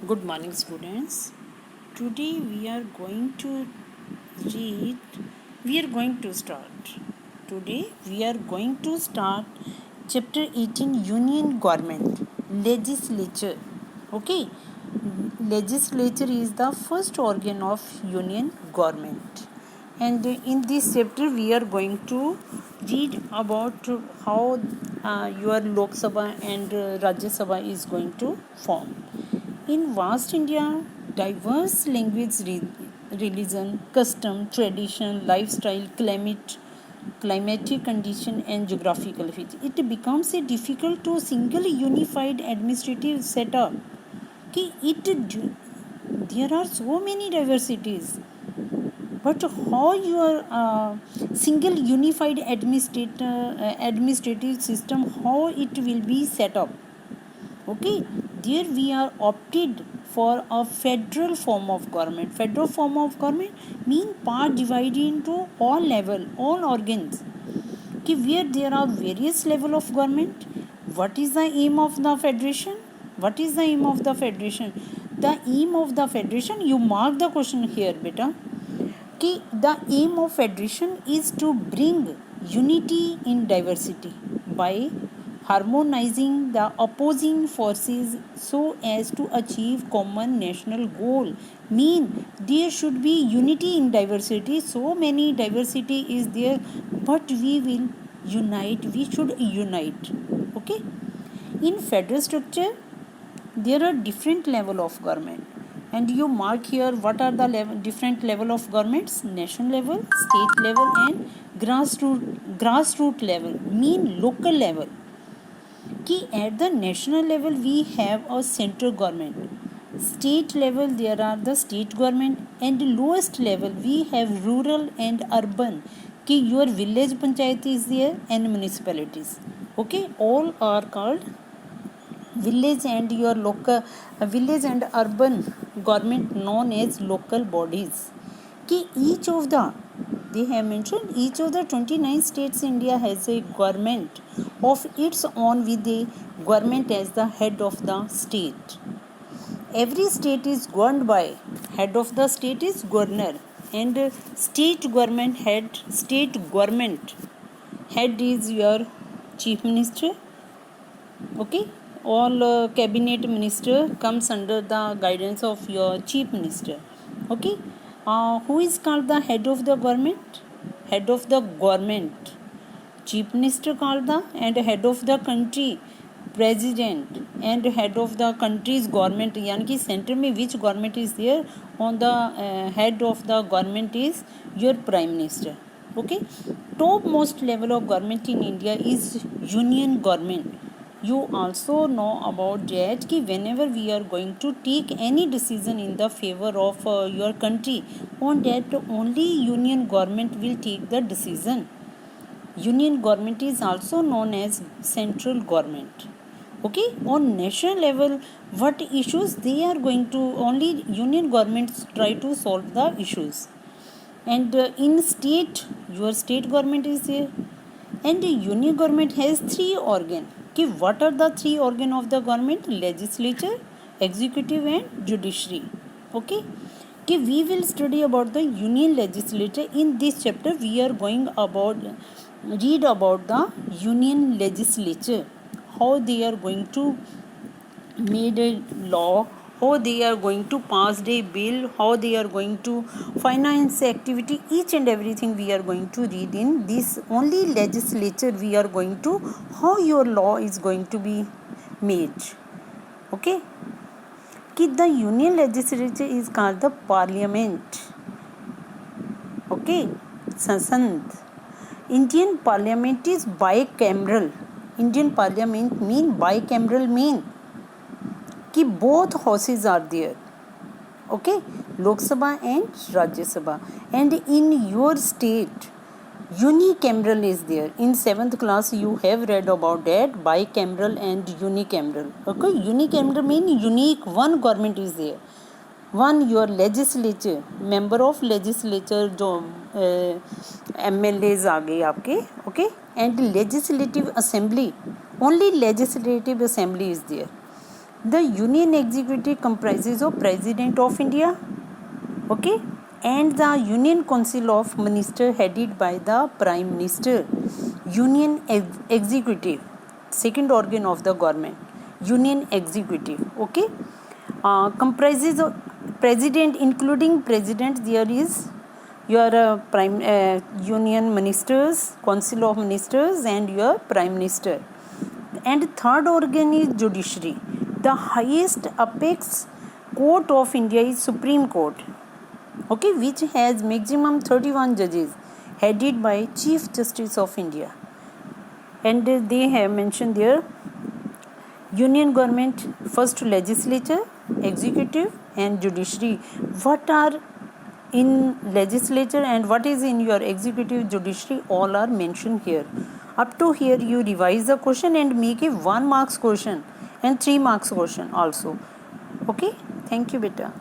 Good morning, students. Today we are going to read, we are going to start. Today we are going to start chapter 18 Union Government, Legislature. Okay, legislature is the first organ of Union Government. And in this chapter we are going to read about how your Lok Sabha and Rajya Sabha is going to form. In vast India, diverse language, religion, custom, tradition, lifestyle, climatic condition, and geographical features, it becomes a difficult to single unified administrative setup. There are so many diversities, but how your single unified administrative system, how it will be set up? Okay, there we are opted for a federal form of government. Federal form of government mean part divided into all level, all organs. Okay, where there are various level of government. What is the aim of the federation? What is the aim of the federation? The aim of the federation, you mark the question here, beta. Okay, the aim of federation is to bring unity in diversity by harmonizing the opposing forces so as to achieve common national goal. Mean there should be unity in diversity. So many diversity is there, but we will unite. We should unite. Okay. In federal structure, there are different level of government, and you mark here what are the different level of governments: national level, state level, and grassroots level, mean local level. Ki at the national level we have a central government, state level there are the state government, and lowest level we have rural and urban. Ki your village panchayat is there and municipalities. Okay, all are called village, and your local village and urban government known as local bodies. Ki each of the, they have mentioned, each of the 29 states India has a government of its own with a government as the head of the state. Every state is governed by head of the state is governor, and state government head is your chief minister. Okay, all cabinet minister comes under the guidance of your chief minister. Okay, who is called the head of the government? Head of the government, chief minister called the, and head of the country president, and head of the country's government, यानी कि center में which government is there, on the head of the government is your prime minister. Okay, top most level of government in India is union government. You also know about that कि whenever we are going to take any decision in the favor of your country, on that only union government will take the decision. Union government is also known as central government. Okay, on national level what issues they are going to, only union governments try to solve the issues. And in state, your state government is there, and union government has three organs. Okay, what are the three organs of the government? Legislature, executive, and judiciary. Okay, okay, we will study about the union legislature. In this chapter we are going about read about the union legislature, how they are going to made a law, how they are going to pass a bill, how they are going to finance activity, each and everything we are going to read in this only legislature. We are going to how your law is going to be made. Okay, कि the union legislature is called the parliament. Okay, संसद. Indian parliament is bicameral. Indian parliament mean bicameral, mean कि both houses are there. Okay, Lok Sabha and Rajya Sabha. And in your state unicameral is there. In 7th class you have read about that, bicameral and unicameral. Okay, unicameral mean unique, one government is there, one your legislature, member of legislature जो MLAs आ गए आपके. Okay, and legislative assembly, only legislative assembly is there. The Union Executive comprises of President of India, okay, and the Union Council of Ministers headed by the Prime Minister. Union Executive, second organ of the government. Union Executive, okay, comprises of President, including President. There is your Union Ministers, Council of Ministers, and your Prime Minister. And third organ is Judiciary. The highest apex court of India is Supreme Court, okay, which has maximum 31 judges headed by Chief Justice of India. And they have mentioned there union government, first legislature, executive, and judiciary. What are in legislature and what is in your executive, judiciary, all are mentioned here. Up to here you revise the question and make a 1 marks question and 3 marks question also. Okay, thank you beta.